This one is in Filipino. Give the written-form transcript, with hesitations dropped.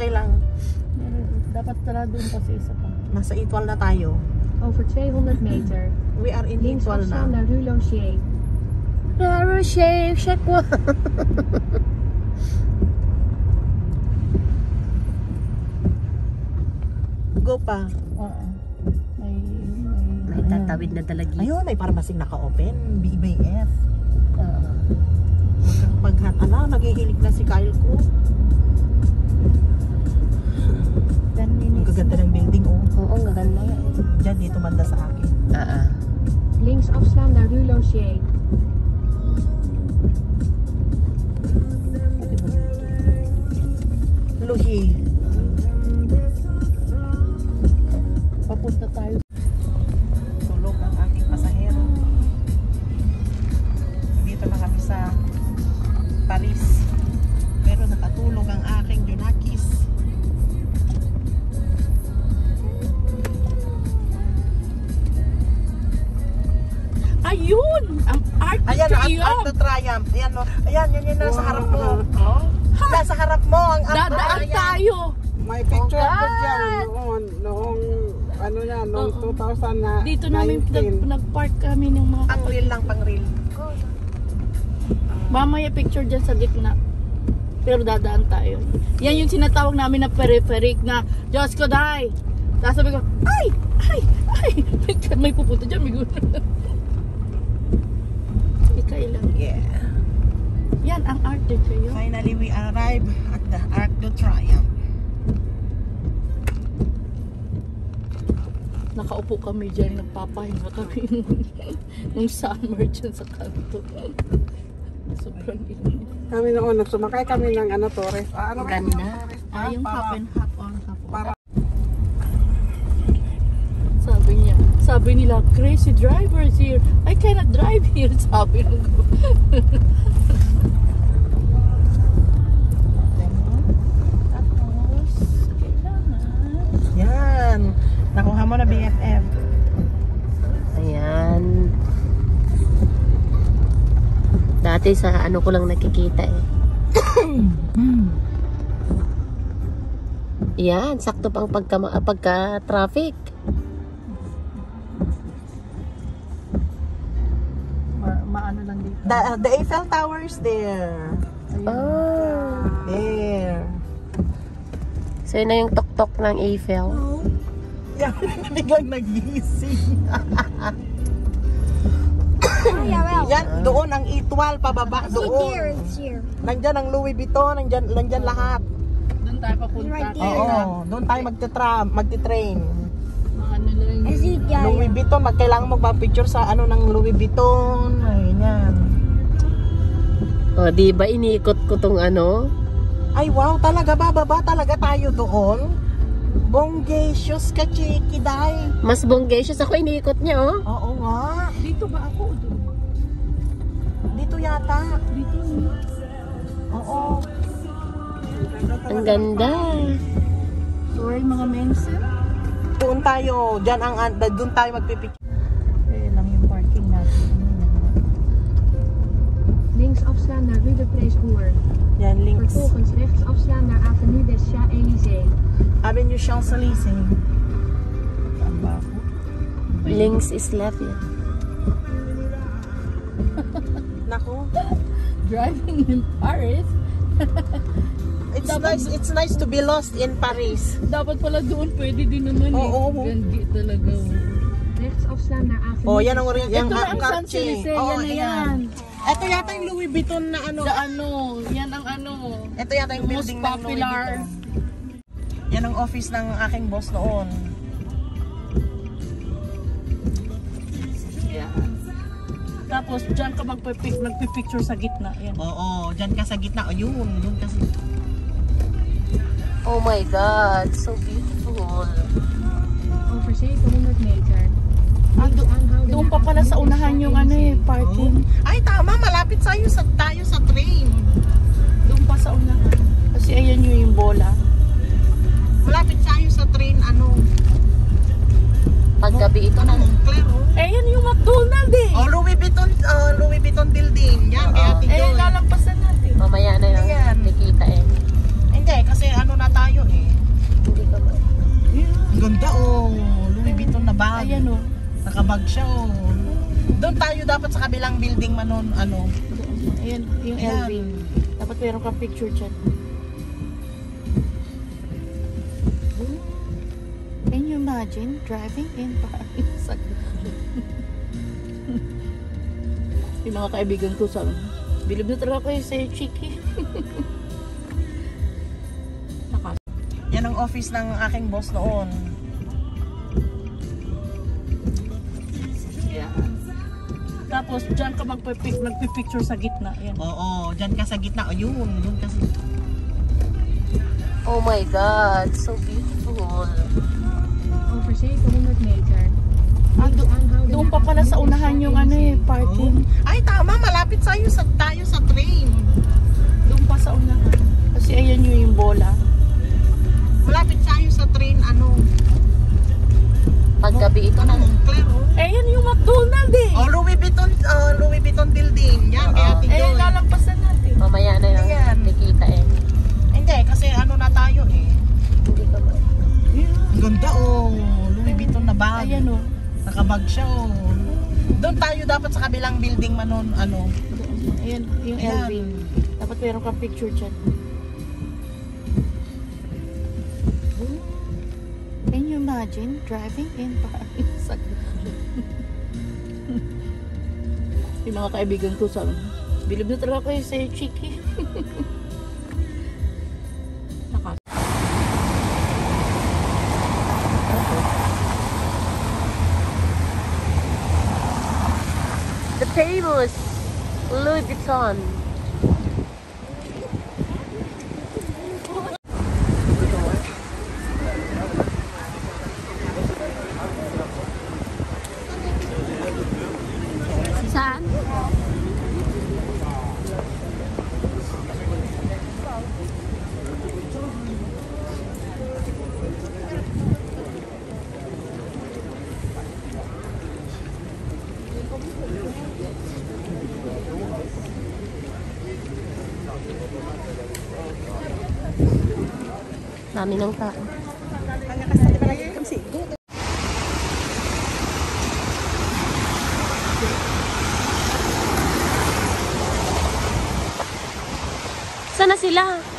Okay lang. Dapat tara doon pa sa isa pa. Nasa Itwal na tayo. Over 200 meter. We are in Links Itwal na. afslaan naar Rue Lochier. Shake mo. Go pa. Oo. May tatawid na dalagi. Ayun, may parmasing naka-open. BBF. Naghihilig na si Kyle ko. 10 Ang minutes. gaganda ng building, oh. Oo, ang gaganda nga eh. Diyan, dito manda sa akin. Links afslaan naar Rue Lochier. Luhi. Papunta tayo. Tulog ang aking pasahero. Dito na kami sa Paris. Pero nakatulog ang aking Junakis. Ayun! Ang Arc de Ayan, Triomphe! Arc de Triomphe. Ayan, no? Ayan, yan nasa harap mo. Nasa harap mo ang Arc de Dadaan Triomphe. tayo! May picture Oh, ako God! dyan noong ano na, noong 2000 na Dito namin nag-park kami ng mga Pang reel lang, pang reel. mamaya picture dyan sa gitna. Pero dadaan tayo. Yan yung sinatawag namin na peripheric na Diyos ko, day! Tapos sabi ko, ay! Ay! Ay! May pupunta dyan, may guna. Kailan? Yeah. Yan ang Arc de Triomphe. Finally, we arrive at the Arc de Triomphe. Nakaupo kami dyan, nagpapahinga kami nung summer dyan sa kanto. Sobrang init. Kami noon, nagsumakay kami ng ano, Torres. Ano Ganda. Yung half and half on, half on. Para- Sabi nila, crazy drivers here. I cannot drive here, sabi nung Tapos, kailangan. Yan. Nakuha mo na BFF. Ayan. Dati sa ano ko lang nakikita eh. Yan, sakto pang pagka-traffic. Maano lang dito. The Eiffel Tower is there. Oh. There. So yun na yung tok-tok ng Eiffel. Yan, biglang nagising. Yan, doon ang Itwal, pababa, doon. Nandyan ang Louis Vuitton, nandyan lahat. Doon tayo papunta. Oo, doon tayo magti-train. Ano lang. Louis Vuitton, kailangan magpa-picture sa ano ng Louis Vuitton. Ay, yan. O, di ba iniikot ko tong ano? Ay, wow, talaga, bababa talaga tayo doon. Bongacious ka, chiki, day. Mas bongacious ako, iniikot niya, oh. Oo nga. Dito ba ako? Dito yata. Dito. Oo. Ang ganda. Sorry mga mensen. Doon tayo, doon tayo magpipicture. Eh, lang yung parking natin. Links afslaan naar Rue de Preesboer. Yan, links. Vervolgens rechts afslaan naar Avenue des Champs-Élysées. Avenue Champs-Élysées. Saan ba ako? Links is left, yeah. Nako. Driving in Paris. It's nice to be lost in Paris. Dapat pala doon pwede din naman Oo. Gandi talaga. Rechts afslaan naar Avenue. Oh, yan ang Ito na ang Cartier. Champs-Élysées. Oo, Yan na yan. Ito yata yung Louis Vuitton na ano. Sa ano. Yan ang ano. Ito yata yung The most building ng Louis popular. Vuitton. Yan ang office ng aking boss noon. Yan. Tapos dyan ka magpipicture sa gitna. Yan. Oo, dyan ka sa gitna. O yun kasi. Oh my God, so beautiful. Over 700 meter. Doon pa pala sa unahan yung ano eh, parking. Ay, tama. Malapit tayo sa train. Doon pa sa unahan. Kasi ayan yung bola. Malapit tayo sa train, ano. Paggabi ito na. Moncler, oh. Ayan yung McDonald's eh. Oh, Louis Vuitton building. Yan, kaya Oo. tigol. Lalampasan natin. Mamaya na yung Ayan. nakikita eh. Hindi, kasi ano na tayo eh. ganda oh. Louis Vuitton na bag. Ayan oh. Nakabag siya oh. Doon tayo dapat sa kabilang building manon ano. Ayan, yung Ayan. LV. Dapat meron kang picture dyan. Can you imagine driving in Paris? Yung mga kaibigan ko sabi, bilib na talaga kayo sa Chiki. Yan ang office ng aking boss noon. Yeah. Tapos dyan ka magpipicture sa gitna. Yan. Oo, dyan ka sa gitna. Ayun, yun kasi. Oh my God, so beautiful. Over 700 meter. Ah, Links aanhouden doon pa naar pala sa Avenue unahan yung ano eh, parking. Ay, tama. Malapit tayo sa train. Doon pa sa unahan. Kasi ayan yung bola. Malapit tayo sa train, ano. Paggabi ito na. Montclair, oh. Ayan yung McDonald's eh. Oh, Louis Vuitton building. Yan, kay Ate Eh, Joy. lalampasan natin. Mamaya na yung Ayan. nakikita eh. Hindi, kasi ano na tayo eh. Hindi ka ba? Ang ganda oh. Louis Vuitton na bag. Ayan oh. Nakabag siya oh. Doon tayo dapat sa kabilang building manon ano. Ayan, yung Ayan. LV. Dapat meron kang picture dyan. Can you imagine driving in Paris? Yung mga kaibigan ko sabi, bilib na talaga kayo sa Chiki. The famous Louis Vuitton. Saan? Dami ng tao. Saan na sila?